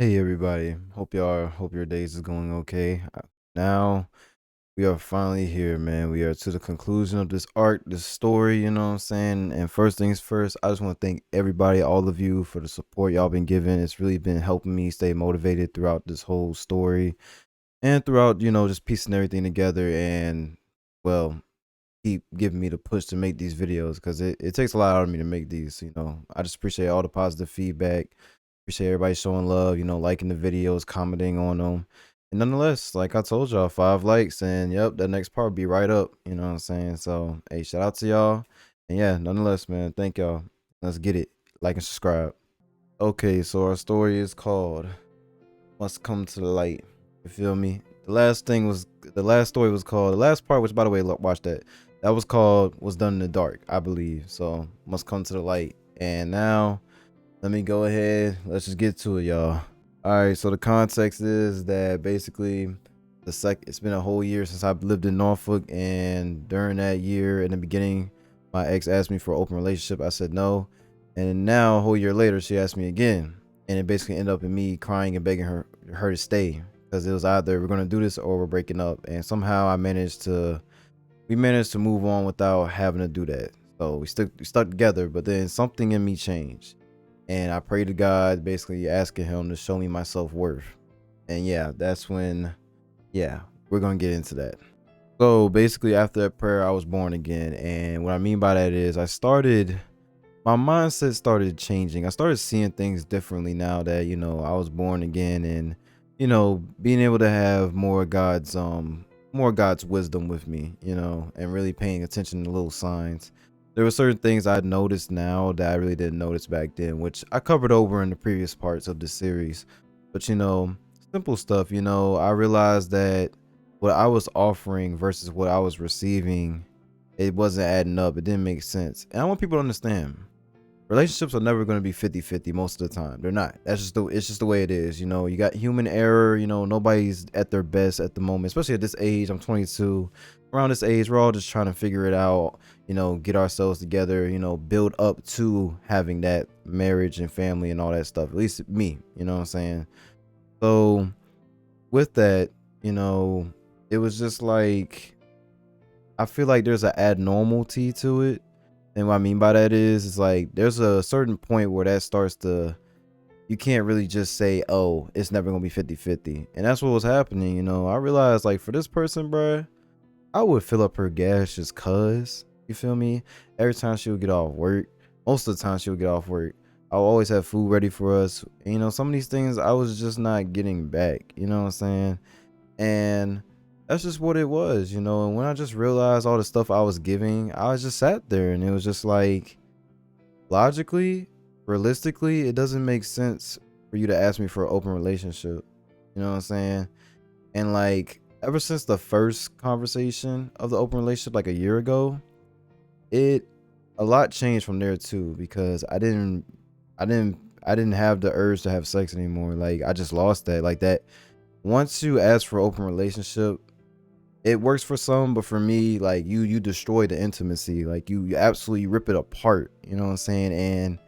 Hey everybody, hope your days is going okay. Now we are finally here, man. We are to the conclusion of this arc, this story, you know what I'm saying? And first things first, I just want to thank everybody, all of you for the support y'all been giving. It's really been helping me stay motivated throughout this whole story and throughout, just piecing everything together and well, keep giving me the push to make these videos because it takes a lot out of me to make these. I just appreciate all the positive feedback. Appreciate everybody showing love, liking the videos, commenting on them. And nonetheless, like I told y'all, 5 likes and yep, that next part will be right up. You know what I'm saying? So hey, shout out to y'all. And yeah, nonetheless, man, thank y'all. Let's get it. Like and subscribe. Okay, so our story is called Must Come to the Light. You feel me? The last story was called, the last part, which by the way, look, watch that. That was called Was Done in the Dark, I believe. So Must Come to the Light. And now let me go ahead. Let's just get to it, y'all. All right. So the context is that basically it's been a whole year since I've lived in Norfolk, and during that year, in the beginning, my ex asked me for an open relationship. I said no, and now a whole year later, she asked me again, and it basically ended up in me crying and begging her to stay because it was either we're gonna do this or we're breaking up. And somehow we managed to move on without having to do that. So we stuck together, but then something in me changed. And I prayed to God, basically asking him to show me my self-worth. And yeah, that's when, yeah, we're gonna get into that. So basically after that prayer, I was born again. And what I mean by that is my mindset started changing. I started seeing things differently now that, I was born again, and, being able to have more God's wisdom with me, and really paying attention to little signs. There were certain things I'd noticed now that I really didn't notice back then, which I covered over in the previous parts of the series. But simple stuff, I realized that what I was offering versus what I was receiving, it wasn't adding up. It didn't make sense. And I want people to understand relationships are never going to be 50-50 most of the time. They're not. It's just the way it is. You got human error. Nobody's at their best at the moment, especially at this age. I'm 22. Around this age, we're all just trying to figure it out, get ourselves together, build up to having that marriage and family and all that stuff. At least me, you know what I'm saying? So with that, it was just like, I feel like there's an abnormality to it. And what I mean by that is, it's like there's a certain point where that starts to, you can't really just say, oh, it's never gonna be 50-50. And that's what was happening. I realized, like, for this person, bruh, I would fill up her gas just cuz, you feel me? Every time she would get off work, most of the time she would get off work, I would always have food ready for us. And, some of these things I was just not getting back, you know what I'm saying? And that's just what it was. And when I just realized all the stuff I was giving, I was just sat there, and it was just like, logically, realistically, it doesn't make sense for you to ask me for an open relationship. You know what I'm saying? And like, ever since the first conversation of the open relationship, like a year ago, a lot changed from there too, because I didn't have the urge to have sex anymore. Like, I just lost that. Like, that once you ask for open relationship, it works for some, but for me, like, you destroy the intimacy. Like, you absolutely rip it apart, you know what I'm saying? And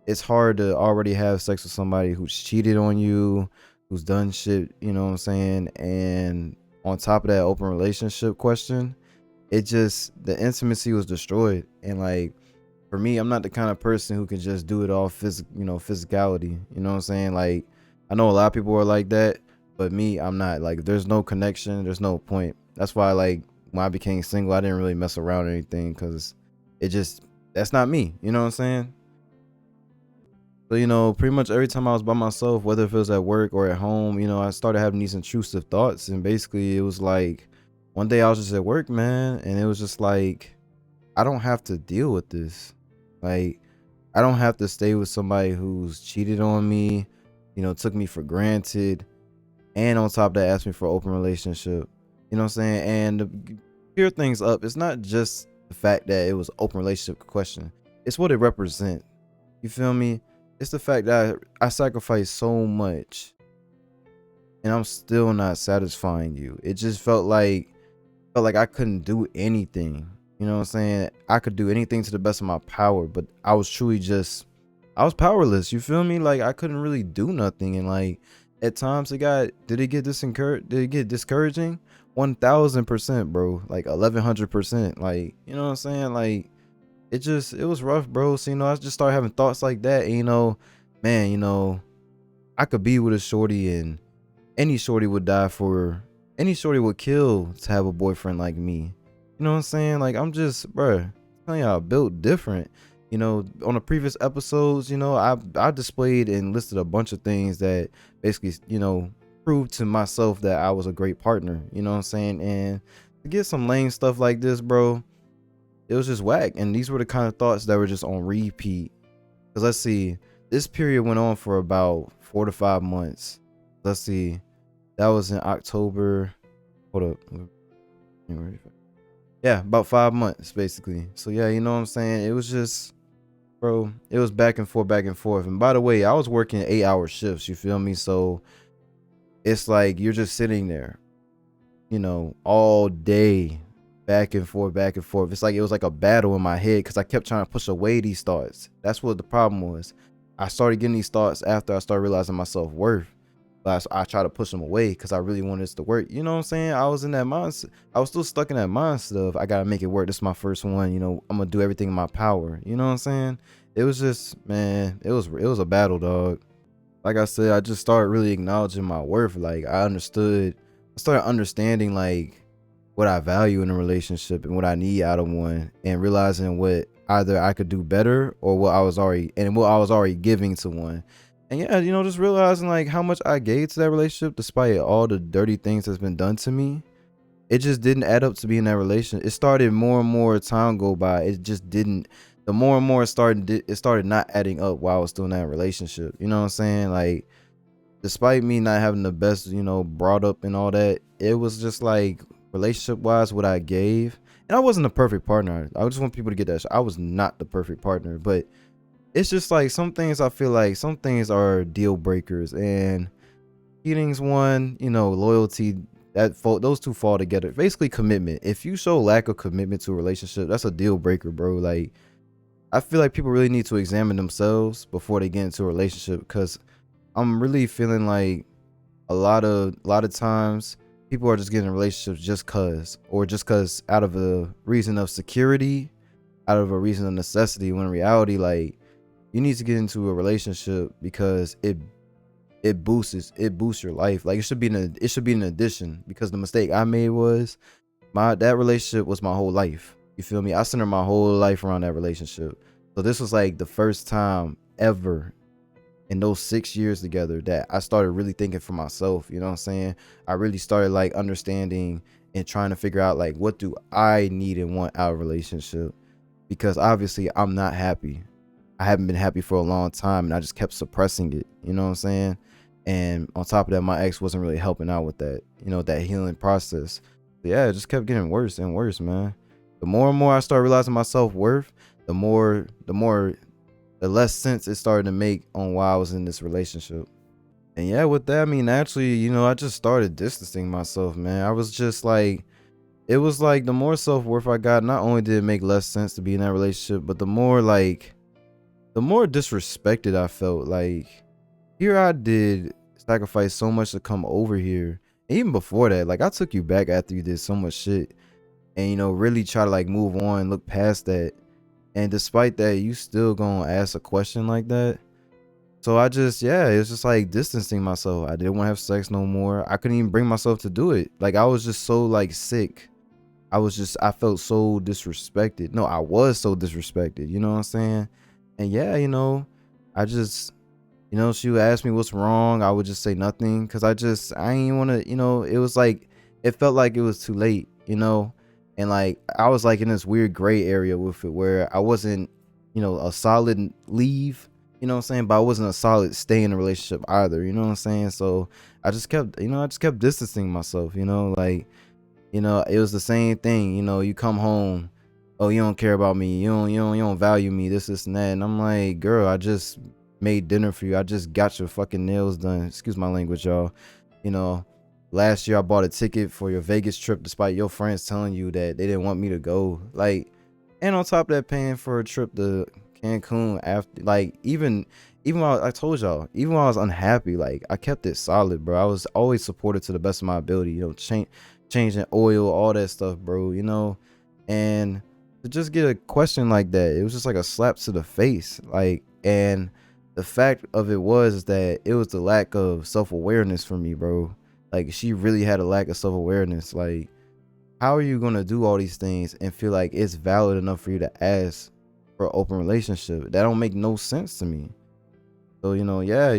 it's hard to already have sex with somebody who's cheated on you, who's done shit, you know what I'm saying? And on top of that open relationship question, the intimacy was destroyed. And like, for me, I'm not the kind of person who can just do it all physicality, you know what I'm saying? Like, I know a lot of people are like that, but me, I'm not. Like, if there's no connection, there's no point. That's why, like, when I became single, I didn't really mess around or anything, because that's not me, you know what I'm saying? So, pretty much every time I was by myself, whether if it was at work or at home, I started having these intrusive thoughts. And basically, it was like, one day I was just at work, man, and it was just like, I don't have to deal with this. Like, I don't have to stay with somebody who's cheated on me, took me for granted, and on top of that, asked me for an open relationship. You know what I'm saying? And to clear things up, it's not just the fact that it was an open relationship question. It's what it represents. You feel me? It's the fact that I sacrificed so much, and I'm still not satisfying you. It just felt like I couldn't do anything. You know what I'm saying? I could do anything to the best of my power, but I was powerless. You feel me? Like, I couldn't really do nothing. And like, at times did it get discouraging? 1000%, bro. Like 1100%. Like, you know what I'm saying? Like, it was rough, bro. So, I just started having thoughts like that. And, man, I could be with a shorty, and any shorty would die for, any shorty would kill to have a boyfriend like me. You know what I'm saying? Like, I'm just, bruh, telling y'all, built different. On the previous episodes, I displayed and listed a bunch of things that basically, proved to myself that I was a great partner. You know what I'm saying? And to get some lame stuff like this, bro, it was just whack. And these were the kind of thoughts that were just on repeat. Because let's see, this period went on for about 4 to 5 months. Let's see, that was in October. Hold up. Yeah, about 5 months basically. So yeah, you know what I'm saying? It was just, bro, it was back and forth, back and forth. And by the way, I was working 8-hour shifts, you feel me? So it's like you're just sitting there, all day, back and forth, back and forth. It's like it was like a battle in my head because I kept trying to push away these thoughts. That's what the problem was. I started getting these thoughts after I started realizing my self-worth. But I try to push them away because I really wanted this to work. You know what I'm saying? I was in that mindset. I was still stuck in that mindset of I gotta make it work. This is my first one. I'm gonna do everything in my power. You know what I'm saying? It was just, man, it was a battle, dog. Like I said, I just started really acknowledging my worth. Like I started understanding like what I value in a relationship and what I need out of one, and realizing what either I could do better or what I was already giving to one. And yeah, just realizing like how much I gave to that relationship despite all the dirty things that's been done to me. It just didn't add up to be in that relationship. It started more and more time go by. It just didn't. The more and more it started not adding up while I was still in that relationship. You know what I'm saying? Like, despite me not having the best, brought up and all that, it was just like relationship wise what I gave. And I wasn't a perfect partner. I just want people to get that. I was not the perfect partner, but it's just like some things I feel like some things are deal breakers, and cheating's one, loyalty, those two fall together. Basically commitment. If you show lack of commitment to a relationship, that's a deal breaker, bro. Like, I feel like people really need to examine themselves before they get into a relationship, because I'm really feeling like a lot of times people are just getting in relationships just cause out of a reason of security, out of a reason of necessity, when in reality, like, you need to get into a relationship because it boosts your life. Like, it should be an addition, because the mistake I made was that relationship was my whole life. You feel me? I centered my whole life around that relationship. So this was like the first time ever in those 6 years together that I started really thinking for myself. You know what I'm saying? I really started like understanding and trying to figure out like, what do I need and want out of a relationship? Because obviously I'm not happy. I haven't been happy for a long time, and I just kept suppressing it. You know what I'm saying? And on top of that, my ex wasn't really helping out with that, that healing process. But yeah, it just kept getting worse and worse, man. The more and more I started realizing my self-worth, the less sense it started to make on why I was in this relationship. And yeah, with that, I mean, naturally, I just started distancing myself, man. I was just like, it was like the more self-worth I got, not only did it make less sense to be in that relationship, but the more disrespected I felt. Like, here I did sacrifice so much to come over here. And even before that, like, I took you back after you did so much shit, and really try to like move on, look past that. And despite that, you still gonna ask a question like that. So I just, yeah, it's just like distancing myself. I didn't want to have sex no more. I couldn't even bring myself to do it. Like, I was just so like sick. I felt so disrespected. No, I was so disrespected. You know what I'm saying? And yeah, I just, she would ask me what's wrong. I would just say nothing, because I ain't want to, it was like, it felt like it was too late, and like I was like in this weird gray area with it, where I wasn't, a solid leave, you know what I'm saying, but I wasn't a solid stay in a relationship either, you know what I'm saying. So I just kept distancing myself, like, it was the same thing, you come home, oh, you don't care about me, you don't value me, this and that. And I'm like, girl, I just made dinner for you, I just got your fucking nails done, excuse my language, y'all. Last year I bought a ticket for your Vegas trip despite your friends telling you that they didn't want me to go. Like, and on top of that, paying for a trip to Cancun after, like, even even while I told y'all, even while I was unhappy, like I kept it solid, bro. I was always supported to the best of my ability, changing oil, all that stuff, bro, and to just get a question like that, it was just like a slap to the face. Like, and the fact of it was that it was the lack of self-awareness for me, bro. Like, she really had a lack of self-awareness. Like, how are you gonna do all these things and feel like it's valid enough for you to ask for an open relationship? That don't make no sense to me. So, yeah,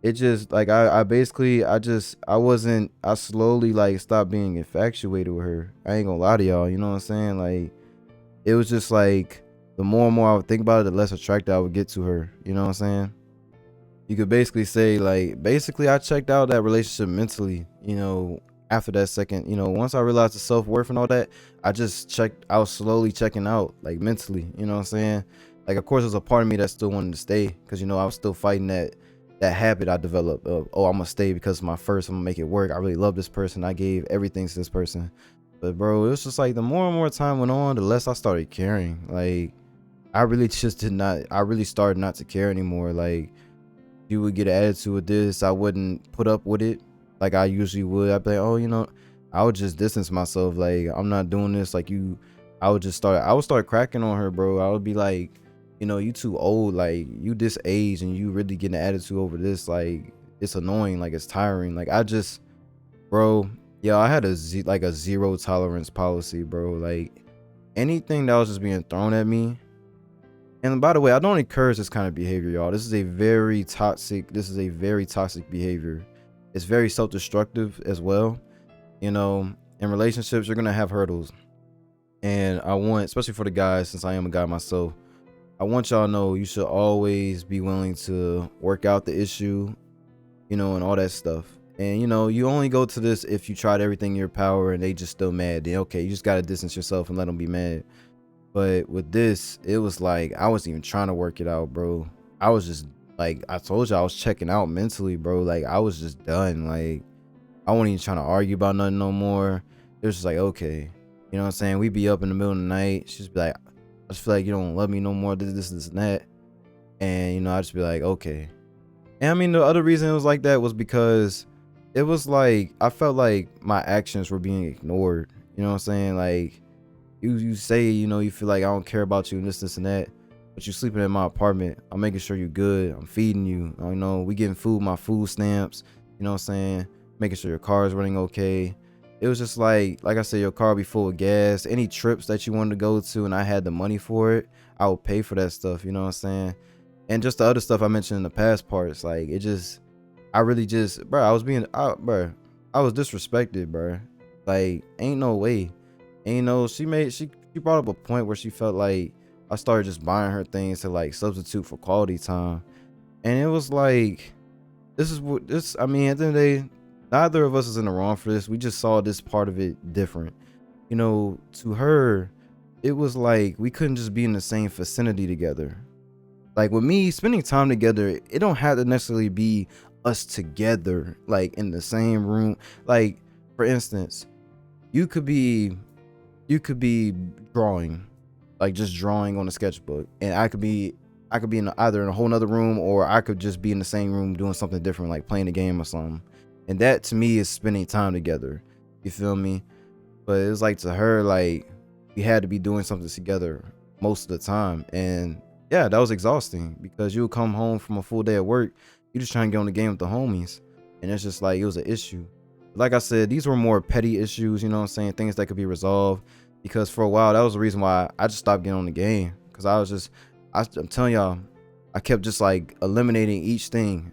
it just like I basically I slowly like stopped being infatuated with her. I ain't gonna lie to y'all, you know what I'm saying? Like, it was just like the more and more I would think about it, the less attracted I would get to her. You know what I'm saying? You could basically say, like, basically I checked out that relationship mentally, after that second, once I realized the self-worth and all that, I was slowly checking out, like, mentally, you know what I'm saying? Like, of course there's a part of me that still wanted to stay, because I was still fighting that habit I developed of, oh, I'm gonna stay because it's my first, I'm gonna make it work, I really love this person, I gave everything to this person. But bro, it was just like the more and more time went on, the less I started caring. Like, I really started not to care anymore. Like, you would get an attitude with this, I wouldn't put up with it like I usually would. I'd be like, oh, I would just distance myself. Like, I'm not doing this. Like, I would start cracking on her, bro. I would be like, you too old. Like, you this age and you really getting an attitude over this. Like, it's annoying. Like, it's tiring. Like, bro, yeah, I had like a zero tolerance policy, bro. Like, anything that was just being thrown at me. And by the way, I don't encourage this kind of behavior, y'all. This is a very toxic behavior. It's very self-destructive as well. In relationships, you're gonna have hurdles. And I want, especially for the guys, since I am a guy myself, I want y'all to know you should always be willing to work out the issue, and all that stuff. And you only go to this if you tried everything in your power and they just still mad. Then okay, you just gotta distance yourself and let them be mad. But with this, it was like I wasn't even trying to work it out, bro. I was just, like I told you, I was checking out mentally, bro. Like, I was just done. Like, I wasn't even trying to argue about nothing no more. It was just like, okay, you know what I'm saying? We'd be up in the middle of the night. She'd just be like, I just feel like you don't love me no more. This, and that. And I just be like, okay. And I mean, the other reason it was like that was because it was like I felt like my actions were being ignored. You know what I'm saying? Like, you say, you feel like I don't care about you and this and that, but you sleeping in my apartment. I'm making sure you're good. I'm feeding you. We getting food, my food stamps. You know what I'm saying? Making sure your car is running okay. It was just like I said, your car be full of gas. Any trips that you wanted to go to and I had the money for it, I would pay for that stuff. You know what I'm saying? And just the other stuff I mentioned in the past parts, like, it just, I really just, bro, I was disrespected, bro. Like, ain't no way. And she brought up a point where she felt like I started just buying her things to like substitute for quality time. And it was like, I mean, at the end of the day, neither of us is in the wrong for this. We just saw this part of it different. To her, it was like we couldn't just be in the same vicinity together. Like, with me, spending time together, it don't have to necessarily be us together, like in the same room. Like, for instance, you could be drawing, like just drawing on a sketchbook, and I could be either in a whole nother room, or I could just be in the same room doing something different, like playing a game or something. And that to me is spending time together. You feel me? But it was like, to her, like, we had to be doing something together most of the time. And yeah, that was exhausting, because you would come home from a full day at work, you just trying to get on the game with the homies, and it's just like, it was an issue. Like I said, these were more petty issues, you know what I'm saying? Things that could be resolved. Because for a while, that was the reason why I just stopped getting on the game. Because I'm telling y'all, I kept just like eliminating each thing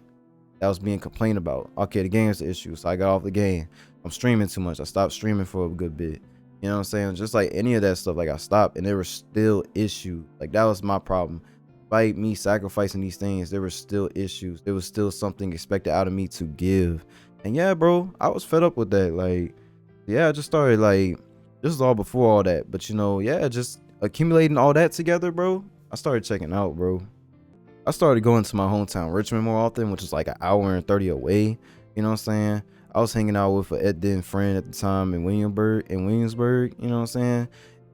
that was being complained about. Okay, the game's the issue, so I got off the game. I'm streaming too much. I stopped streaming for a good bit. You know what I'm saying? Just like any of that stuff, like, I stopped, and there were still issues. Like, that was my problem. Despite me sacrificing these things, there were still issues. There was still something expected out of me to give. And yeah, bro, I was fed up with that. Like, yeah, I just started like, this is all before all that, but yeah, just accumulating all that together, bro. I started checking out, bro. I started going to my hometown, Richmond, more often, which is like an hour and 30 away. You know what I'm saying? I was hanging out with an Ed friend at the time in Williamsburg, you know what I'm saying?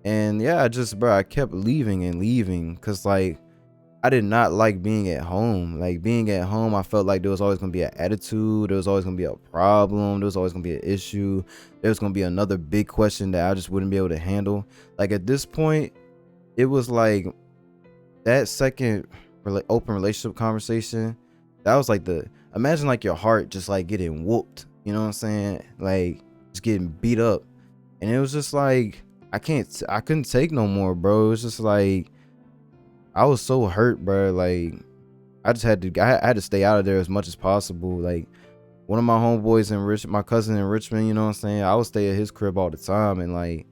And yeah, bro, I kept leaving and leaving, because like, I did not like being at home. Like being at home, I felt like there was always gonna be an attitude, there was always gonna be a problem, there was always gonna be an issue, there was gonna be another big question that I just wouldn't be able to handle. Like at this point, it was like that second open relationship conversation, that was like the, imagine like your heart just like getting whooped, you know what I'm saying? Like just getting beat up. And it was just like I couldn't take no more, bro. It was just like I was so hurt, bro. Like I just had to I had to stay out of there as much as possible. Like one of my homeboys in my cousin in Richmond, you know what I'm saying? I would stay at his crib all the time, and like,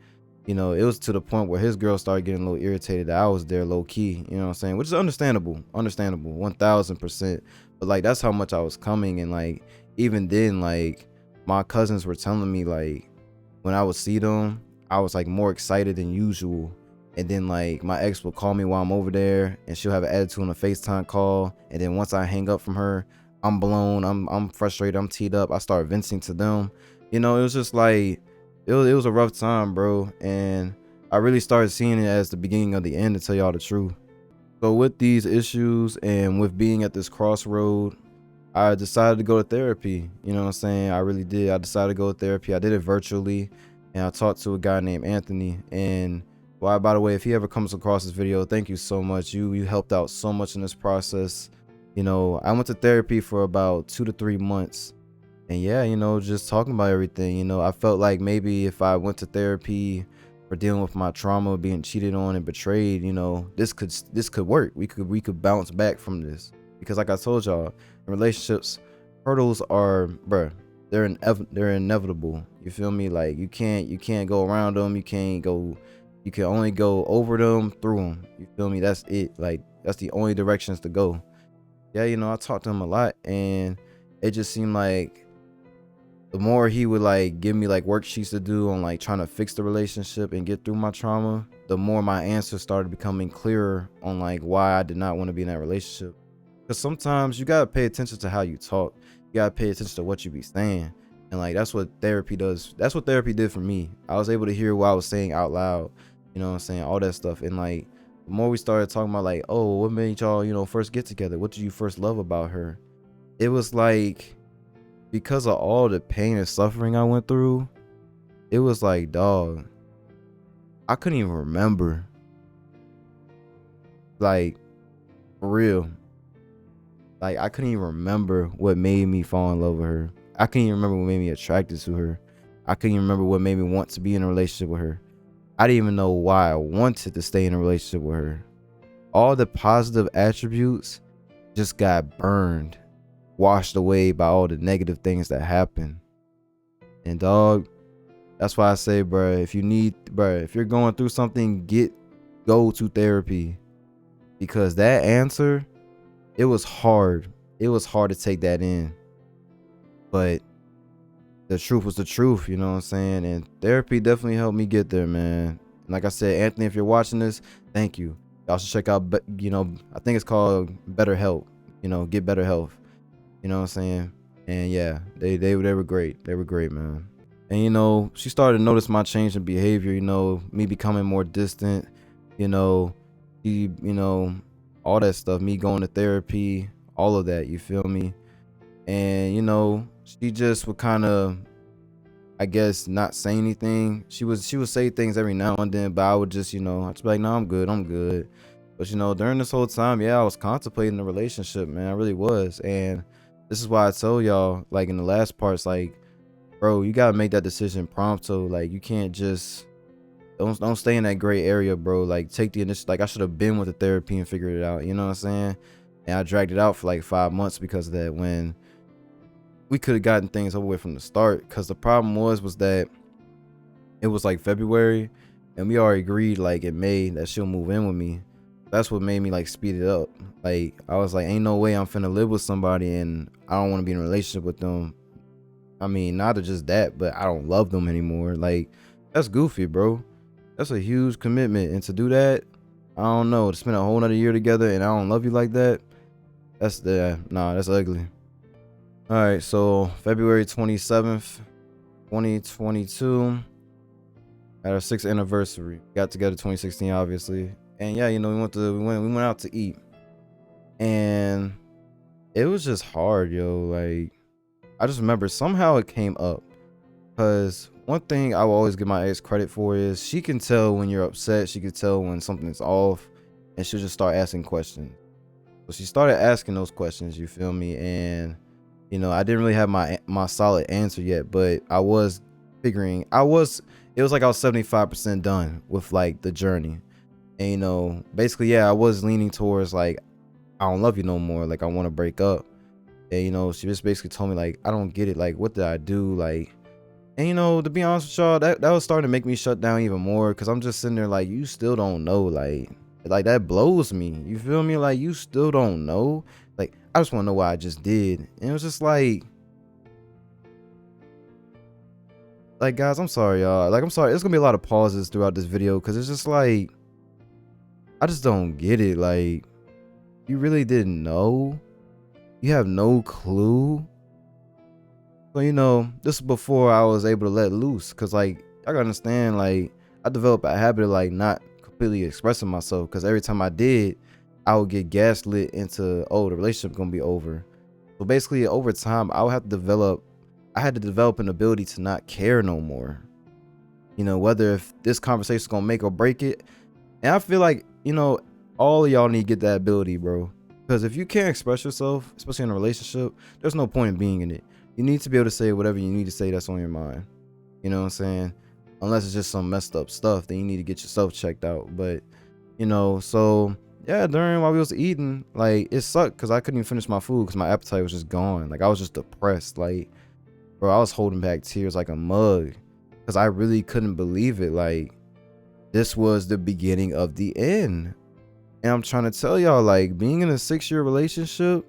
you know, it was to the point where his girl started getting a little irritated that I was there low key, you know what I'm saying? Which is understandable, 1000%. But like that's how much I was coming, and like even then, like my cousins were telling me like when I would see them, I was like more excited than usual. And then like my ex will call me while I'm over there, and she'll have an attitude on a FaceTime call. And then once I hang up from her, I'm blown, I'm frustrated, I'm teed up. I start venting to them. You know, it was just like it was a rough time, bro. And I really started seeing it as the beginning of the end, to tell y'all the truth. So with these issues and with being at this crossroad, I decided to go to therapy. You know what I'm saying? I really did. I decided to go to therapy. I did it virtually, and I talked to a guy named Anthony. And well, by the way, if he ever comes across this video, thank you so much. You helped out so much in this process. You know, I went to therapy for about 2 to 3 months. And yeah, you know, just talking about everything. You know, I felt like maybe if I went to therapy for dealing with my trauma, being cheated on and betrayed, you know, this could work. We could bounce back from this. Because like I told y'all, in relationships, hurdles are, bruh, they're inevitable. You feel me? Like you can't go around them. You can only go over them, through them. You feel me? That's it. Like that's the only directions to go. Yeah, you know, I talked to him a lot, and it just seemed like the more he would like give me like worksheets to do on like trying to fix the relationship and get through my trauma, the more my answers started becoming clearer on like why I did not want to be in that relationship. Because sometimes you gotta pay attention to how you talk. You gotta pay attention to what you be saying. And like that's what therapy does. That's what therapy did for me. I was able to hear what I was saying out loud. You know what I'm saying? All that stuff. And like the more we started talking about like, oh, what made y'all, you know, first get together? What did you first love about her? It was like, because of all the pain and suffering I went through, it was like, dog, I couldn't even remember. Like, for real. Like, I couldn't even remember what made me fall in love with her. I couldn't even remember what made me attracted to her. I couldn't even remember what made me want to be in a relationship with her. I didn't even know why I wanted to stay in a relationship with her. All the positive attributes just got burned, washed away by all the negative things that happened. And dog, that's why I say, bro, if you're going through something, go to therapy. Because that answer, it was hard. It was hard to take that in. But the truth was the truth, you know what I'm saying? And therapy definitely helped me get there, man. Like I said, Anthony, if you're watching this, thank you. Y'all should check out, you know, I think it's called Better Help. You know, Get Better Health. You know what I'm saying? And yeah, they were great. They were great, man. And you know, she started to notice my change in behavior, you know, me becoming more distant, you know, all that stuff, me going to therapy, all of that, you feel me? And you know, she just would kind of, I guess, not say anything. She would say things every now and then, but I would just, you know, I'd just be like, no, I'm good. But you know, during this whole time, yeah, I was contemplating the relationship, man. I really was. And this is why I told y'all, like in the last parts, like, bro, you gotta make that decision prompto. Like, you can't just don't stay in that gray area, bro. Like, take the initiative. Like, I should have been with the therapy and figured it out. You know what I'm saying? And I dragged it out for like 5 months because of that, when we could have gotten things over with from the start. Because the problem was that it was like February, and we already agreed like in May that she'll move in with me. That's what made me like speed it up. Like, I was like, ain't no way I'm finna live with somebody and I don't want to be in a relationship with them. I mean, not just that, but I don't love them anymore. Like, that's goofy, bro. That's a huge commitment. And to do that, I don't know, to spend a whole nother year together and I don't love you like that, that's ugly. All right, so February 27th, 2022, at our 6th anniversary. Got together 2016, obviously. And yeah, you know, we went out to eat. And it was just hard, yo. Like, I just remember somehow it came up. Because one thing I will always give my ex credit for is she can tell when you're upset. She can tell when something's off. And she'll just start asking questions. So she started asking those questions, you feel me? And, I didn't really have my solid answer yet. But I was figuring, it was like I was 75% done with like the journey. And, basically, yeah, I was leaning towards like, I don't love you no more. Like, I want to break up. And, she just basically told me, like, I don't get it. Like, what did I do? Like, and, to be honest with y'all, that was starting to make me shut down even more. Because I'm just sitting there like, you still don't know. Like, that blows me. You feel me? Like, you still don't know. Like, I just want to know what I just did. And it was just like, guys, I'm sorry, y'all. Like, I'm sorry. There's going to be a lot of pauses throughout this video. Because it's just like, I just don't get it. Like, you really didn't know? You have no clue? So, this is before I was able to let loose. Because, like, I gotta understand, like, I developed a habit of, like, not completely expressing myself. Because every time I did, I would get gaslit into, oh, the relationship gonna be over. So, basically, over time, I had to develop an ability to not care no more. Whether if this conversation is gonna make or break it. And I feel like, all of y'all need to get that ability, bro. Because if you can't express yourself, especially in a relationship, there's no point in being in it. You need to be able to say whatever you need to say that's on your mind. You know what I'm saying? Unless it's just some messed up stuff, then you need to get yourself checked out. But, so yeah, while we was eating, like, it sucked because I couldn't even finish my food because my appetite was just gone. Like, I was just depressed. Like, bro, I was holding back tears like a mug because I really couldn't believe it. Like, this was the beginning of the end. And I'm trying to tell y'all, like, being in a 6-year relationship,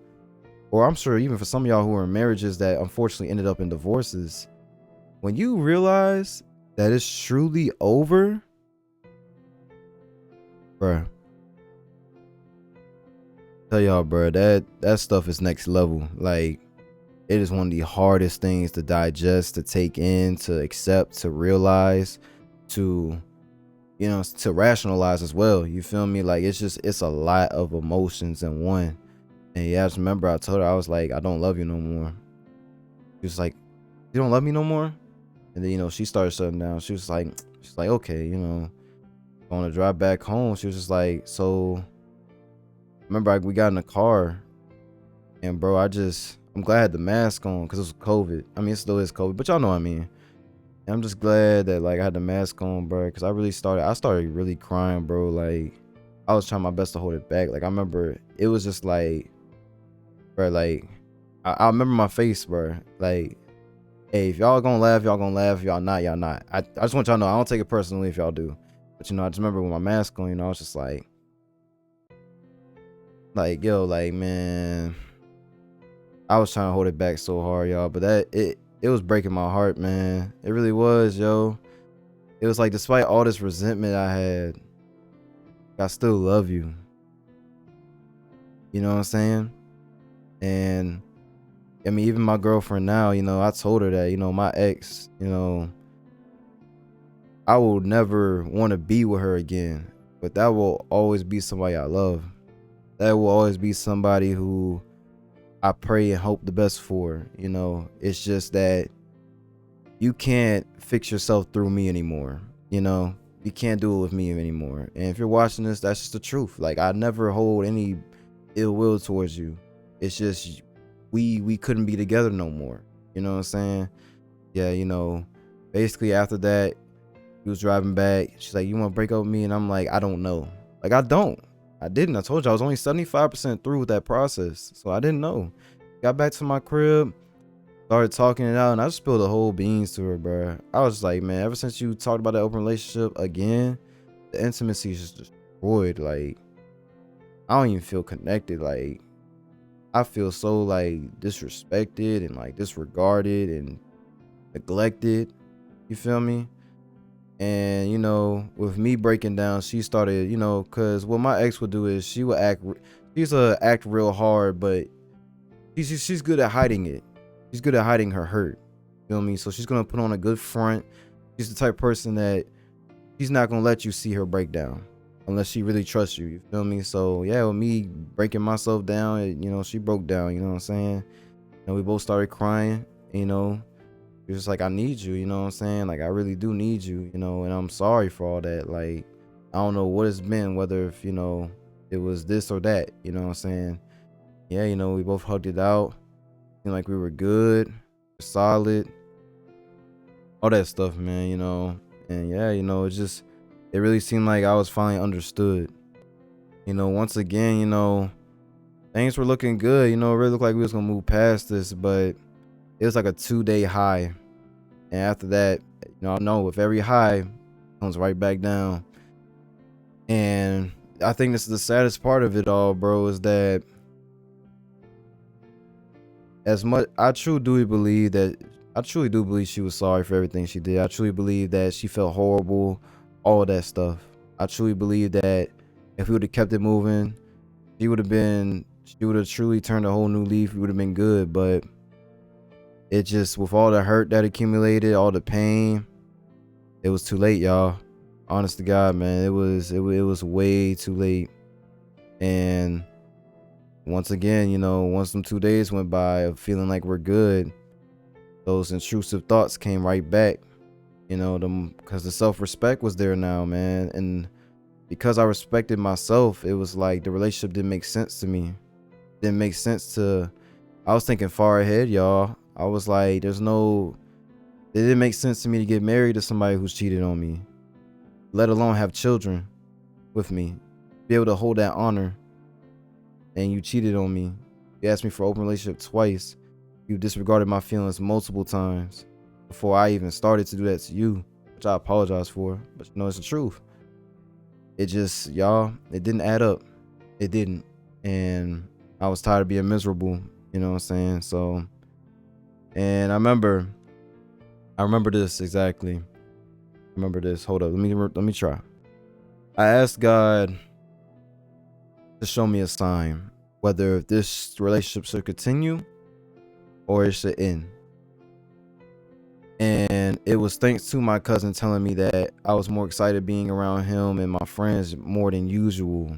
or I'm sure even for some of y'all who are in marriages that unfortunately ended up in divorces, when you realize that it's truly over, bruh, tell y'all, bruh, that stuff is next level. Like, it is one of the hardest things to digest, to take in, to accept, to realize, to rationalize as well. You feel me? Like, it's a lot of emotions in one. And yeah, I just remember I told her, I was like, I don't love you no more. She was like, you don't love me no more? And then, she started shutting down. She's like, okay, on the drive back home, she was just like, so remember we got in the car and bro, I'm glad I had the mask on because it was COVID. I mean, it still is COVID, but y'all know what I mean. And I'm just glad that like I had the mask on, bro, because I started really crying, bro. Like, I was trying my best to hold it back. Like, I remember it was just like, bro, like, I remember my face, bro. Like, hey, if y'all gonna laugh, y'all gonna laugh. If y'all not, y'all not. I just want y'all to know I don't take it personally if y'all do. But I just remember with my mask on, I was just like, yo, like, man, I was trying to hold it back so hard, y'all. But it was breaking my heart, man. It really was, yo. It was like, despite all this resentment I had, I still love you. You know what I'm saying? And I mean, even my girlfriend now, I told her that, my ex, I will never want to be with her again. But that will always be somebody I love. That will always be somebody who I pray and hope the best for. It's just that you can't fix yourself through me anymore. You can't do it with me anymore. And if you're watching this, that's just the truth. Like, I never hold any ill will towards you. It's just we couldn't be together no more. You know what I'm saying? Yeah, basically after that, he was driving back. She's like, you want to break up with me? And I'm like, I don't know. Like, I didn't. I told you I was only 75% through with that process. So I didn't know. Got back to my crib, started talking it out, and I just spilled the whole beans to her, bro. I was just like, man, ever since you talked about that open relationship again, the intimacy is just destroyed. Like, I don't even feel connected. Like, I feel so like disrespected and like disregarded and neglected. You feel me? And with me breaking down, she started, because what my ex would do is she's act real hard, but she's good at hiding it. She's good at hiding her hurt. You feel me? So she's gonna put on a good front. She's the type of person that she's not gonna let you see her break down. unless she really trusts you. You feel me? So yeah, with me breaking myself down, she broke down. You know what I'm saying? And we both started crying. You know, you're just like, I need you. You know what I'm saying? Like, I really do need you. You know, and I'm sorry for all that. Like, I don't know what it's been, whether if it was this or that. You know what I'm saying? Yeah, we both hugged it out. Seemed like we were good, solid, all that stuff, man. And yeah, it really seemed like I was finally understood. Once again, things were looking good. It really looked like we was gonna move past this, but it was like a 2-day high. And after that, I know with every high it comes right back down. And I think this is the saddest part of it all, bro, is that as much I truly do believe she was sorry for everything she did. I truly believe that she felt horrible, all that stuff. I truly believe that if we would have kept it moving, she would have truly turned a whole new leaf. We would have been good. But it just, with all the hurt that accumulated, all the pain, it was too late, y'all. Honest to God, man, it was way too late. And once again, once them 2 days went by of feeling like we're good, those intrusive thoughts came right back. Because the self-respect was there now, man. And because I respected myself, it was like the relationship didn't make sense to me. Didn't make sense to, I was thinking far ahead, y'all. I was like, it didn't make sense to me to get married to somebody who's cheated on me, let alone have children with me, be able to hold that honor. And you cheated on me. You asked me for an open relationship twice. You disregarded my feelings multiple times before I even started to do that to you, which I apologize for, but it's the truth. It just, y'all, it didn't add up. It didn't. And I was tired of being miserable, you know what I'm saying? So, and I remember this exactly. I remember this. Hold up. Let me try. I asked God to show me a sign, whether this relationship should continue or it should end. And it was thanks to my cousin telling me that I was more excited being around him and my friends more than usual,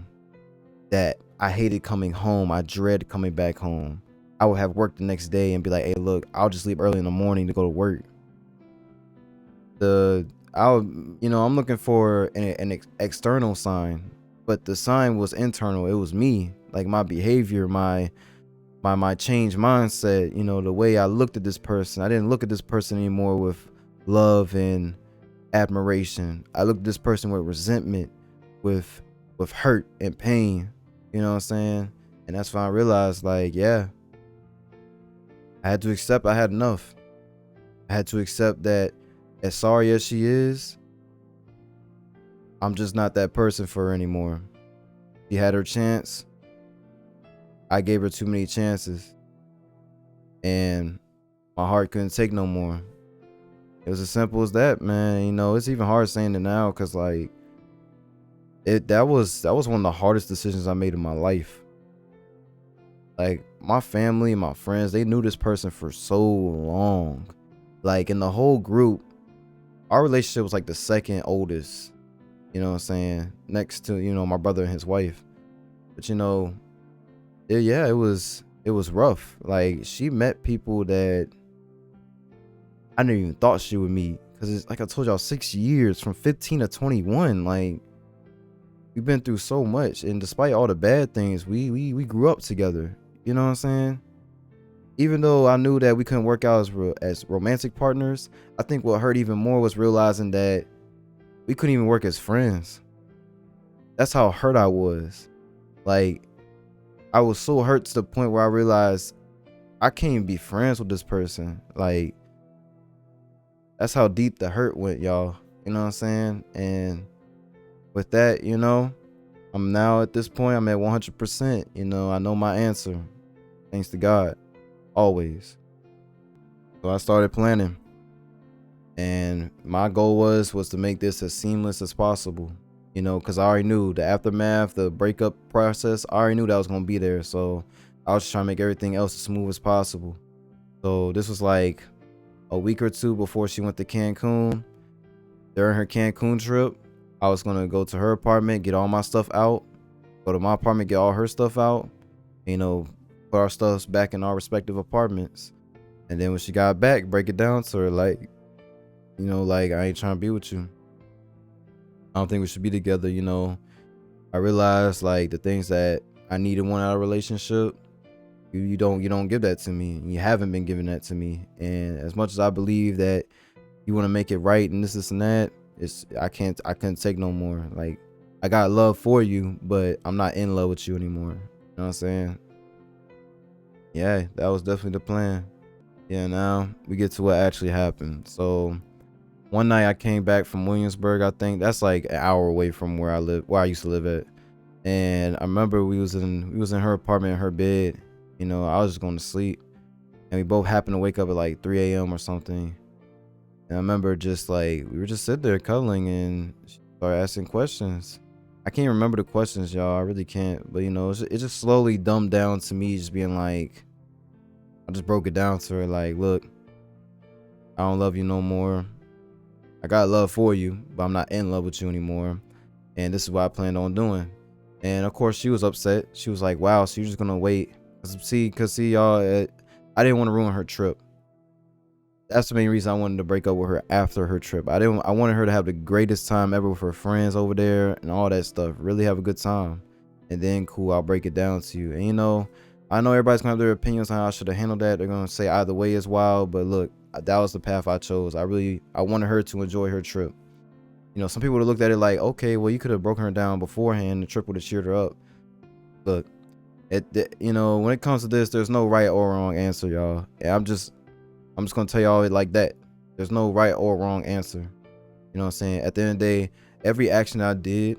that I hated coming home. I dread coming back home. I would have work the next day and be like, hey, look, I'll just leave early in the morning to go to work. I'm looking for an external sign, but the sign was internal. It was me, like my behavior, my changed mindset, the way I looked at this person. I didn't look at this person anymore with love and admiration. I looked at this person with resentment, with hurt and pain, you know what I'm saying? And that's when I realized, like, yeah, I had to accept I had enough. I had to accept that as sorry as she is, I'm just not that person for her anymore. She had her chance. I gave her too many chances, and my heart couldn't take no more. It was as simple as that, man. It's even hard saying it now because, like, that was one of the hardest decisions I made in my life. Like, my family, my friends, they knew this person for so long. Like, in the whole group, our relationship was like the second oldest. You know what I'm saying? Next to, my brother and his wife. But it was rough. Like, she met people that I never even thought she would meet, because it's like I told y'all, 6 years from 15 to 21. Like, we've been through so much, and despite all the bad things, we grew up together. You know what I'm saying? Even though I knew that we couldn't work out as romantic partners, I think what hurt even more was realizing that we couldn't even work as friends. That's how hurt I was. Like, I was so hurt to the point where I realized I can't even be friends with this person. Like, that's how deep the hurt went, y'all. You know what I'm saying? And with that, I'm now at this point, I'm at 100%. I know my answer. Thanks to God. Always. So I started planning. And my goal was to make this as seamless as possible. Because I already knew the aftermath, the breakup process, I already knew that was going to be there. So I was just trying to make everything else as smooth as possible. So this was like a week or two before she went to Cancun. During her Cancun trip, I was gonna go to her apartment, get all my stuff out, go to my apartment, get all her stuff out, you know, put our stuffs back in our respective apartments. And then when she got back, break it down to her like, like, I ain't trying to be with you. I don't think we should be together. I realized like the things that I need and want out of a relationship, you don't give that to me. You haven't been giving that to me. And as much as I believe that you want to make it right and this and that, I couldn't take no more. Like, I got love for you, but I'm not in love with you anymore. You know what I'm saying? Yeah, that was definitely the plan. Yeah, now we get to what actually happened. So one night I came back from Williamsburg. I think that's like an hour away from where I used to live at. And I remember we was in her apartment, in her bed. I was just going to sleep, and we both happened to wake up at like 3 a.m. or something. And I remember just like we were just sitting there cuddling, and she started asking questions. I can't remember the questions, y'all. I really can't. But it just slowly dumbed down to me just being like, I just broke it down to her like, look, I don't love you no more. I got love for you, but I'm not in love with you anymore. And this is what I planned on doing. And of course, she was upset. She was like, wow, so you're just gonna wait? Cause see, y'all, I didn't want to ruin her trip. That's the main reason I wanted to break up with her after her trip. I wanted her to have the greatest time ever with her friends over there and all that stuff. Really have a good time. And then cool, I'll break it down to you. And I know everybody's gonna have their opinions on how I should have handled that. They're gonna say either way is wild, but look, that was the path I chose. I wanted her to enjoy her trip. Some people would have looked at it like, okay, well, you could have broken her down beforehand. The trip would have cheered her up. Look, when it comes to this, there's no right or wrong answer, y'all. And I'm just gonna tell y'all it like that. There's no right or wrong answer. You know what I'm saying? At the end of the day, every action I did,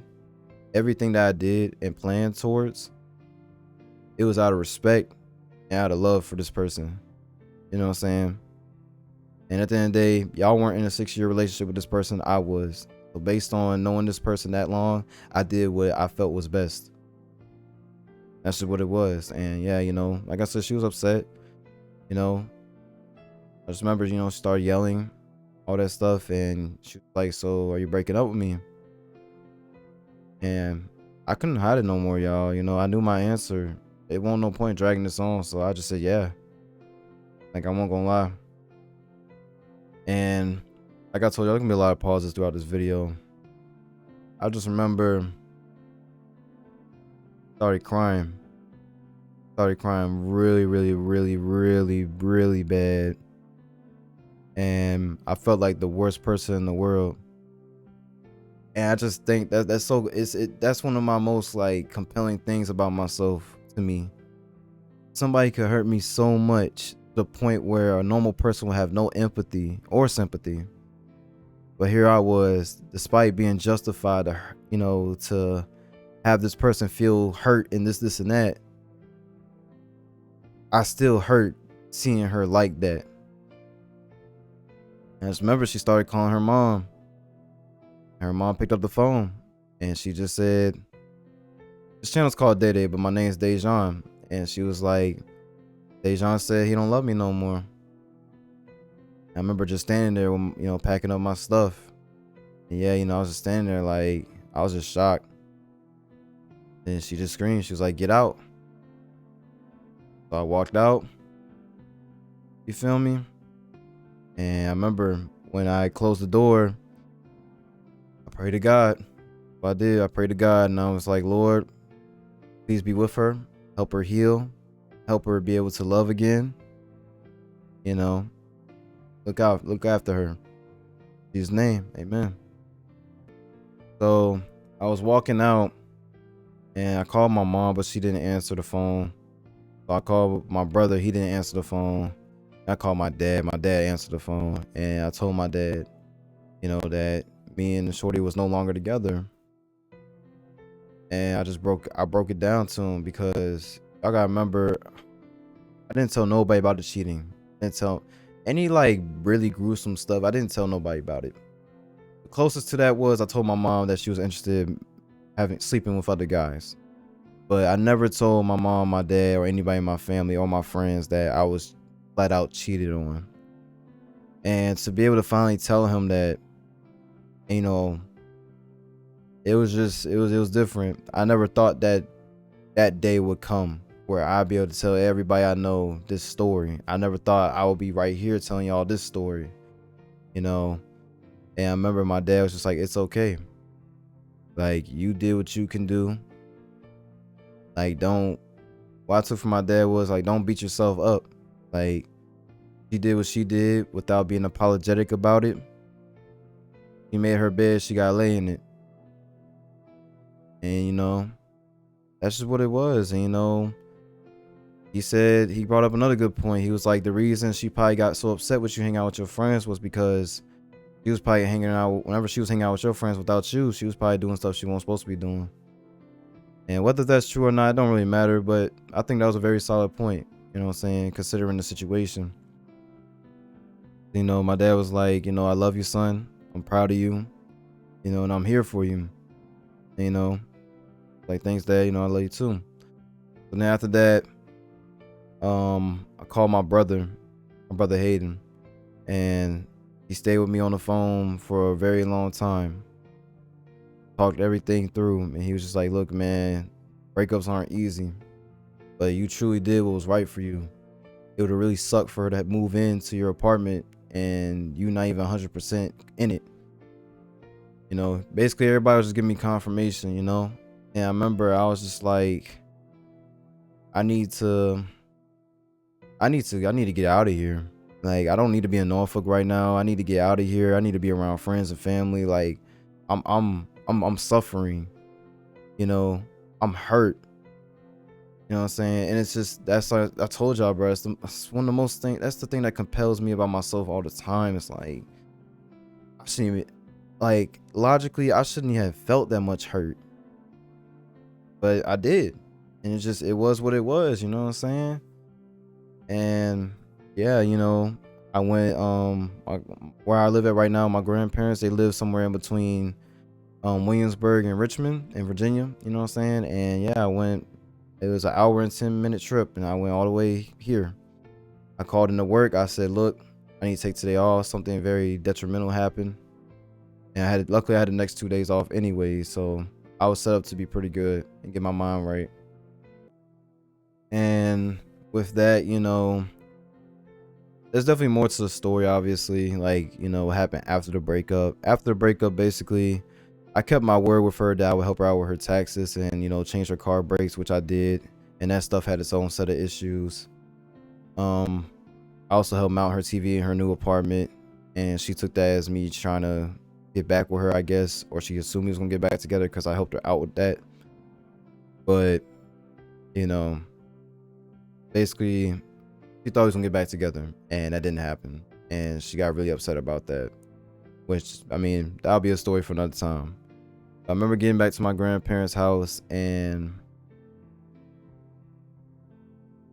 everything that I did and planned towards, it was out of respect and out of love for this person. You know what I'm saying? And at the end of the day, y'all weren't in a 6-year relationship with this person. I was. So based on knowing this person that long, I did what I felt was best. That's just what it was. And yeah, like I said, she was upset. I just remember, she started yelling, all that stuff. And she was like, so are you breaking up with me? And I couldn't hide it no more, y'all. I knew my answer. It won't no point dragging this on. So I just said, yeah. Like, I won't gonna lie. And like I told you, there's gonna be a lot of pauses throughout this video. I just remember started crying really, really, really, really, really bad. And I felt like the worst person in the world. And I just think that's one of my most like compelling things about myself to me. Somebody could hurt me so much to the point where a normal person would have no empathy or sympathy. But here I was, despite being justified to have this person feel hurt and this and that, I still hurt seeing her like that. And I just remember she started calling her mom. Her mom picked up the phone and she just said, this channel's called Dede, but my name's Dejan. And she was like, Dejan said he don't love me no more. I remember just standing there, packing up my stuff. And yeah, I was just standing there like, I was just shocked. And she just screamed. She was like, get out. So I walked out. You feel me? And I remember when I closed the door, I prayed to God. What I did, I prayed to God and I was like, Lord, please be with her. Help her heal. Help her be able to love again. Look after her. In Jesus' name, amen. So I was walking out and I called my mom, but she didn't answer the phone. So I called my brother, he didn't answer the phone. I called my dad answered the phone. And I told my dad, that me and Shorty was no longer together. And I broke it down to him because y'all gotta remember, I didn't tell nobody about the cheating. I didn't tell any like really gruesome stuff. I didn't tell nobody about it. The closest to that was I told my mom that she was interested in sleeping with other guys. But I never told my mom, my dad, or anybody in my family or my friends that I was flat out cheated on. And to be able to finally tell him that, it was different. I never thought that that day would come where I'd be able to tell everybody I know this story. I never thought I would be right here telling y'all this story, you know. And I remember my dad was just like, it's okay. Like, you did what you can do. Like, don't, what I took from my dad was like, don't beat yourself up. Like, she did what she did without being apologetic about it. She made her bed, she got to lay in it. And, that's just what it was. And, he brought up another good point. He was like, the reason she probably got so upset with you hanging out with your friends was because she was probably hanging out, whenever she was hanging out with your friends without you, she was probably doing stuff she wasn't supposed to be doing. And whether that's true or not, it don't really matter, but I think that was a very solid point, you know what I'm saying, considering the situation. My dad was like, I love you, son. I'm proud of you, and I'm here for you. Like, thanks, Dad, I love you too. So then after that, I called my brother Hayden, and he stayed with me on the phone for a very long time. Talked everything through, and he was just like, look, man, breakups aren't easy, but you truly did what was right for you. It would have really sucked for her to move into your apartment and you not even 100% in it. Basically everybody was just giving me confirmation, and I remember I was just like, I need to get out of here. Like, I don't need to be in Norfolk right now. I need to get out of here. I need to be around friends and family. Like, I'm suffering. I'm hurt. You know what I'm saying? And it's just, that's like I told y'all, bro. It's one of the most thing. That's the thing that compels me about myself all the time. It's like, I shouldn't even, like, logically, I shouldn't have felt that much hurt, but I did, and it was what it was. You know what I'm saying? And yeah, I went where I live at right now. My grandparents, they live somewhere in between Williamsburg and Richmond in Virginia. You know what I'm saying? And yeah, I went. It was an hour and 10-minute trip, and I went all the way here. I called into work. I said, look, I need to take today off. Something very detrimental happened, and luckily I had the next 2 days off anyway, so I was set up to be pretty good and get my mind right. And with that, there's definitely more to the story, obviously. Like, what happened after the breakup. After the breakup, basically, I kept my word with her that I would help her out with her taxes and, change her car brakes, which I did. And that stuff had its own set of issues. I also helped mount her TV in her new apartment. And she took that as me trying to get back with her, I guess. Or she assumed we was going to get back together because I helped her out with that. But, basically, she thought we was going to get back together. And that didn't happen. And she got really upset about that. Which, I mean, that'll be a story for another time. I remember getting back to my grandparents' house, and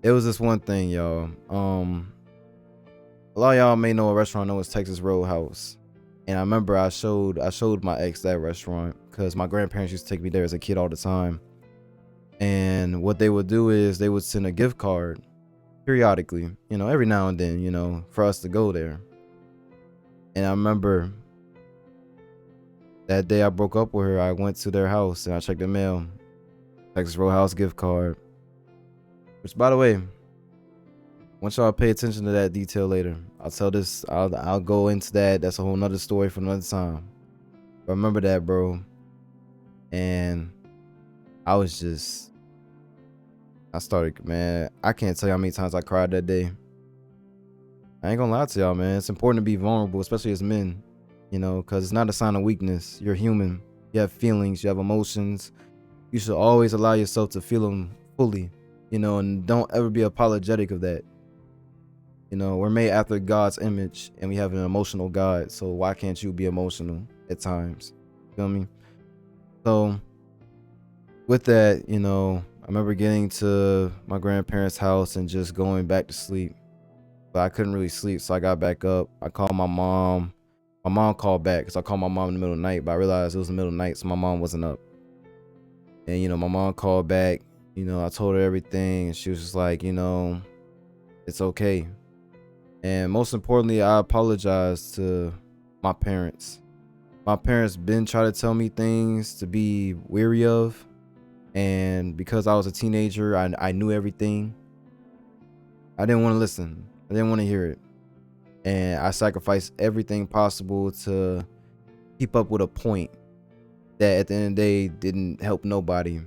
it was this one thing, y'all. A lot of y'all may know a restaurant known as Texas Roadhouse. And I remember I showed my ex that restaurant because my grandparents used to take me there as a kid all the time. And what they would do is they would send a gift card periodically, every now and then, for us to go there. And I remember that day I broke up with her, I went to their house and I checked the mail. Texas Roadhouse gift card. Which, by the way, once y'all pay attention to that detail later, I'll go into that. That's a whole nother story for another time. But remember that, bro. And I started, man, I can't tell you how many times I cried that day. I ain't gonna lie to y'all, man. It's important to be vulnerable, especially as men, because it's not a sign of weakness. You're human. You have feelings. You have emotions. You should always allow yourself to feel them fully, and don't ever be apologetic of that. We're made after God's image, and we have an emotional God. So why can't you be emotional at times? Feel me? So with that, I remember getting to my grandparents' house and just going back to sleep. But I couldn't really sleep, so I got back up. I called my mom. My mom called back because I called my mom in the middle of the night, but I realized it was the middle of the night, so my mom wasn't up. And, my mom called back. I told her everything, and she was just like, it's okay. And most importantly, I apologized to my parents. my parents been trying to tell me things to be weary of, and because I was a teenager, I knew everything. I didn't want to listen. I didn't want to hear it, and I sacrificed everything possible to keep up with a point that at the end of the day didn't help nobody,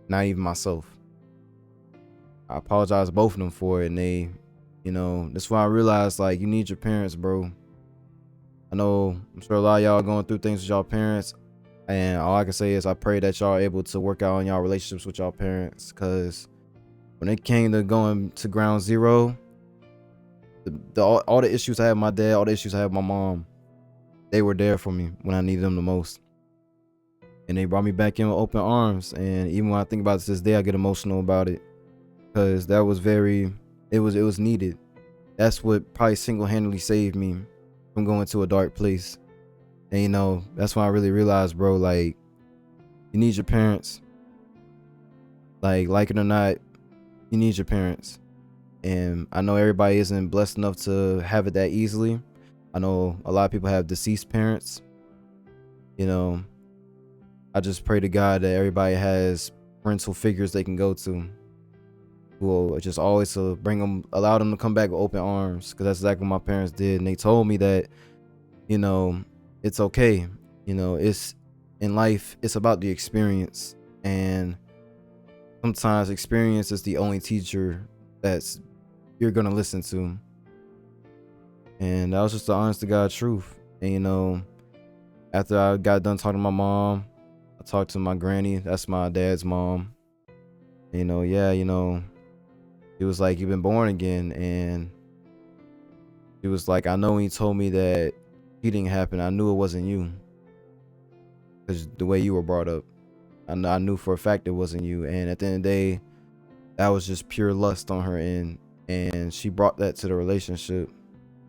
not even myself. I apologize to both of them for it, and they, that's why I realized, like, you need your parents, bro. I know I'm sure a lot of y'all going through things with y'all parents, and all I can say is I pray that y'all are able to work out on y'all relationships with y'all parents, because when it came to going to ground zero, all the issues I had with my dad, all the issues I had with my mom, they were there for me when I needed them the most. And they brought me back in with open arms. And even when I think about it to this day, I get emotional about it, because that was it was needed. That's what probably single-handedly saved me from going to a dark place. And that's when I really realized, bro, like, you need your parents. Like it or not, you need your parents. And I know everybody isn't blessed enough to have it that easily. I know a lot of people have deceased parents. I just pray to God that everybody has parental figures they can go to, who will just always allow them to come back with open arms, because that's exactly what my parents did. And they told me that, it's okay. It's in life, it's about the experience, and sometimes experience is the only teacher that's you're gonna listen to. And that was just the honest to God truth. And after I got done talking to my mom, I talked to my granny. That's my dad's mom. Yeah, he was like, "You've been born again." And he was like, "I know when you told me that cheating happened, I knew it wasn't you, because the way you were brought up, I knew for a fact it wasn't you." And at the end of the day, that was just pure lust on her end, and she brought that to the relationship,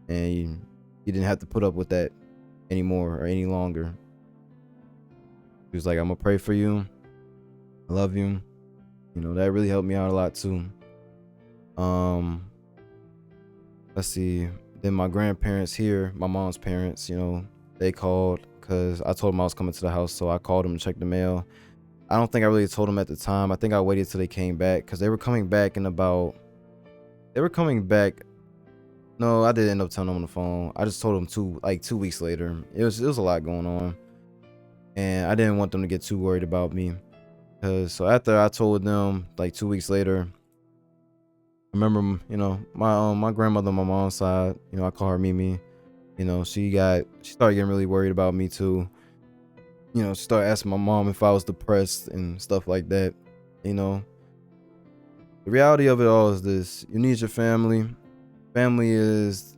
and you didn't have to put up with that anymore or any longer. He was like, "I'm gonna pray for you. I love you." That really helped me out a lot too. Let's see. Then my grandparents here, my mom's parents, they called because I told them I was coming to the house, so I called them to check the mail. I don't think I really told them at the time. I think I waited till they came back, because they were coming back. No, I didn't end up telling them on the phone. I just told them 2 weeks later. It was a lot going on, and I didn't want them to get too worried about me. So after I told them, like 2 weeks later, I remember, my grandmother on my mom's side, I call her Mimi. She started getting really worried about me too. She started asking my mom if I was depressed and stuff like that. The reality of it all is this: you need your family. Family is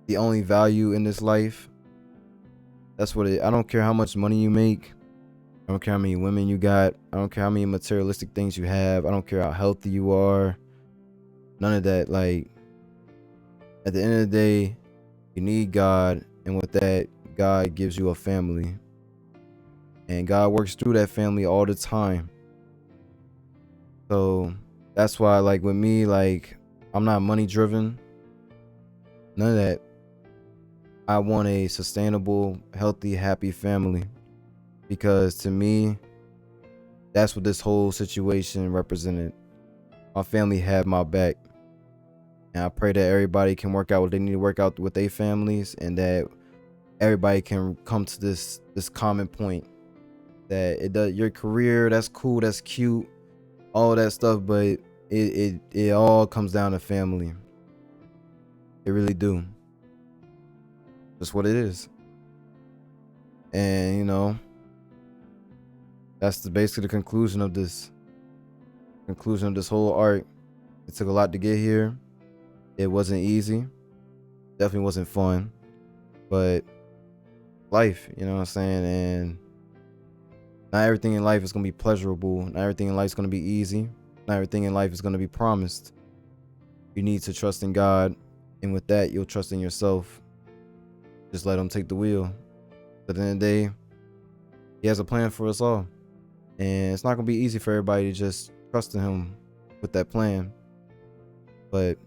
the only value in this life. That's what I don't care how much money you make. I don't care how many women you got. I don't care how many materialistic things you have. I don't care how healthy you are. None of that. Like, at the end of the day, you need God, and with that, God gives you a family, and God works through that family all the time. So that's why, like, with me, like, I'm not money driven. None of that. I want a sustainable, healthy, happy family, because to me, that's what this whole situation represented. My family had my back, and I pray that everybody can work out what they need to work out with their families, and that everybody can come to this common point that it does. Your career, that's cool, that's cute, all that stuff, but it all comes down to family. It really do. That's what it is. And that's basically the conclusion of this whole arc. It took a lot to get here. It wasn't easy. Definitely wasn't fun. But life, you know what I'm saying? And not everything in life is gonna be pleasurable. Not everything in life is gonna be easy. Not everything in life is gonna be promised. You need to trust in God, and with that, you'll trust in yourself. Just let him take the wheel. At the end of the day, he has a plan for us all, and it's not gonna be easy for everybody to just trust in him with that plan. But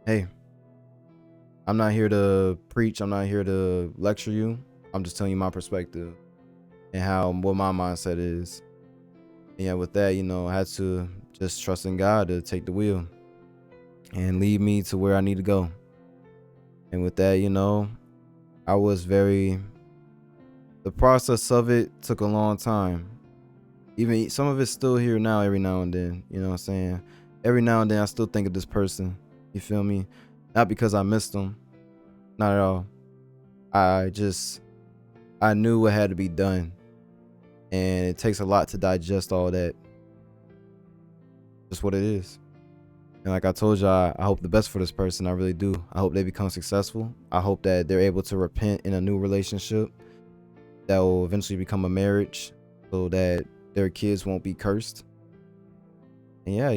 hey, I'm not here to preach. I'm not here to lecture you. I'm just telling you my perspective and what my mindset is. And yeah, with that, I had to just trust in God to take the wheel and lead me to where I need to go. And with that, I was the process of it took a long time. Even some of it's still here now, every now and then, you know what I'm saying? Every now and then I still think of this person. You feel me? Not because I missed them. Not at all. I knew what had to be done. And it takes a lot to digest all that. Just what it is. And like I told you, I hope the best for this person. I really do. I hope they become successful. I hope that they're able to repent in a new relationship that will eventually become a marriage so that their kids won't be cursed. And yeah,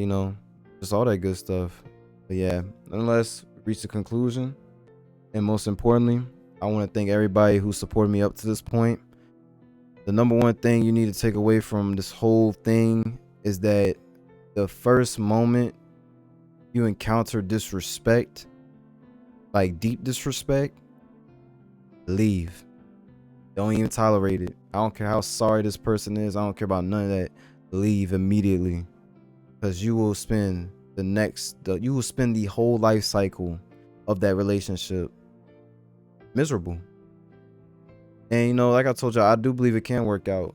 just all that good stuff. But yeah, nonetheless, reach the conclusion. And most importantly, I want to thank everybody who supported me up to this point. The number one thing you need to take away from this whole thing is that the first moment you encounter disrespect, like deep disrespect, leave. Don't even tolerate it. I don't care how sorry this person is. I don't care about none of that. Leave immediately, because you will spend the whole life cycle of that relationship miserable. And like I told you, I do believe it can work out.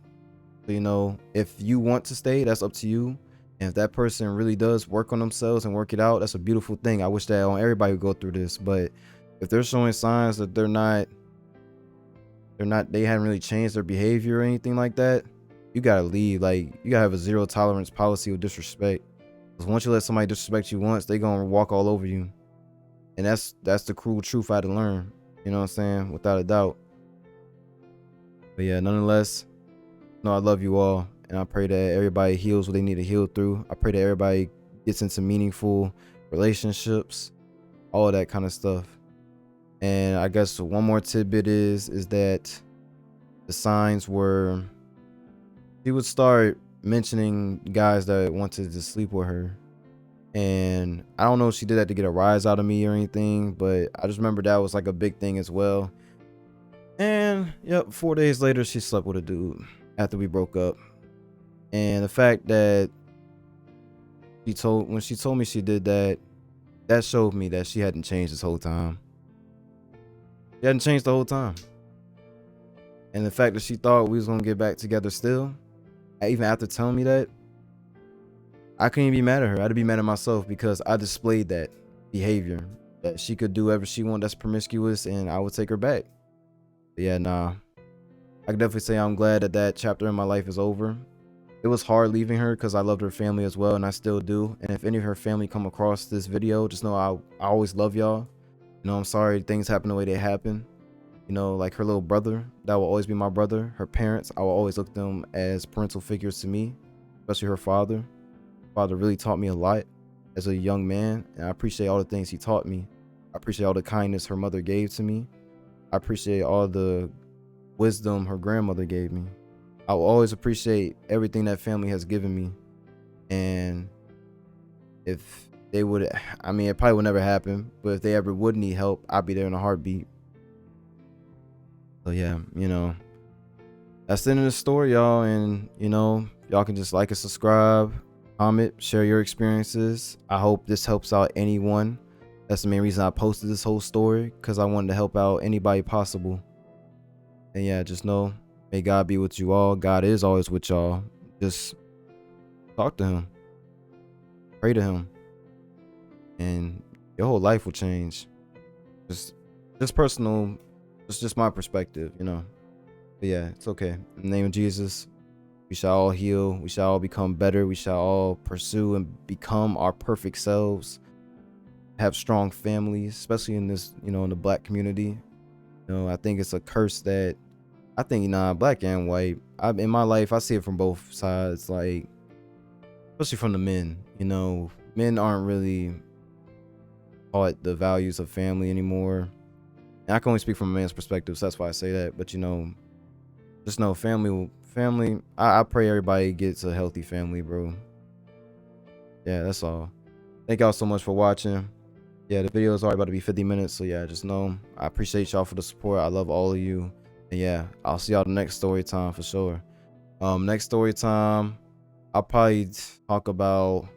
So, if you want to stay, that's up to you. And if that person really does work on themselves and work it out, that's a beautiful thing. I wish that on everybody would go through this. But if they're showing signs that they haven't really changed their behavior or anything like that, you gotta leave. Like, you gotta have a zero tolerance policy with disrespect. Because once you let somebody disrespect you once, they gonna walk all over you. And that's the cruel truth I had to learn. You know what I'm saying? Without a doubt. But yeah, nonetheless, I love you all. And I pray that everybody heals what they need to heal through. I pray that everybody gets into meaningful relationships, all of that kind of stuff. And I guess one more tidbit is that the signs were, she would start mentioning guys that wanted to sleep with her. And I don't know if she did that to get a rise out of me or anything, but I just remember that was like a big thing as well. And yep, 4 days later, she slept with a dude after we broke up. And the fact that when she told me she did that, that showed me that she hadn't changed this whole time. She hadn't changed the whole time. And the fact that she thought we was gonna get back together still, even after telling me that, I couldn't even be mad at her. I had to be mad at myself because I displayed that behavior, that she could do whatever she wanted that's promiscuous, and I would take her back. But yeah, nah. I can definitely say I'm glad that chapter in my life is over. It was hard leaving her because I loved her family as well, and I still do. And if any of her family come across this video, just know I always love y'all. I'm sorry things happen the way they happen. Like her little brother, that will always be my brother. Her parents, I will always look at them as parental figures to me, especially her father. Father really taught me a lot as a young man, and I appreciate all the things he taught me. I appreciate all the kindness her mother gave to me. I appreciate all the wisdom her grandmother gave me. I will always appreciate everything that family has given me. And if they would, it probably would never happen, but if they ever would need help, I'd be there in a heartbeat. So yeah, that's the end of the story, y'all. And y'all can just like and subscribe, comment, share your experiences. I hope this helps out anyone. That's the main reason I posted this whole story, because I wanted to help out anybody possible. And yeah, just know, may God be with you all. God is always with y'all. Just talk to him, pray to him, and your whole life will change. Just personal, it's just my perspective, But yeah, it's okay. In the name of Jesus, we shall all heal. We shall all become better. We shall all pursue and become our perfect selves. Have strong families, especially in this, in the Black community. I think it's a curse that I think, Black and white. In my life, I see it from both sides, like, especially from the men. Men aren't really taught the values of family anymore. And I can only speak from a man's perspective, so that's why I say that. But just know family. I pray everybody gets a healthy family, bro. Yeah, that's all. Thank y'all so much for watching. Yeah, the video is already about to be 50 minutes, so yeah, just know I appreciate y'all for the support. I love all of you. And And yeah, I'll see y'all the next story time for sure. Next story time, I'll probably talk about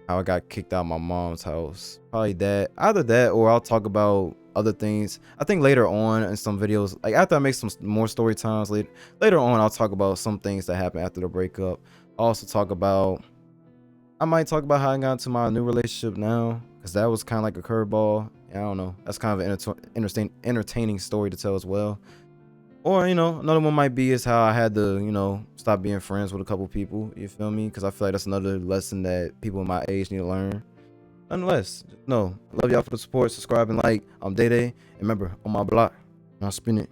how I got kicked out of my mom's house. Probably that. Either that or I'll talk about other things. I think later on in some videos, like after I make some more story times later on, I'll talk about some things that happened after the breakup. I'll also I might talk about how I got into my new relationship now, because that was kind of like a curveball. I don't know. That's kind of an entertaining story to tell as well. Or, another one might be is how I had to, stop being friends with a couple people. You feel me? Because I feel like that's another lesson that people my age need to learn. Nonetheless, no. Love y'all for the support. Subscribe and like. I'm Dede. And remember, on my block, I'll spin it.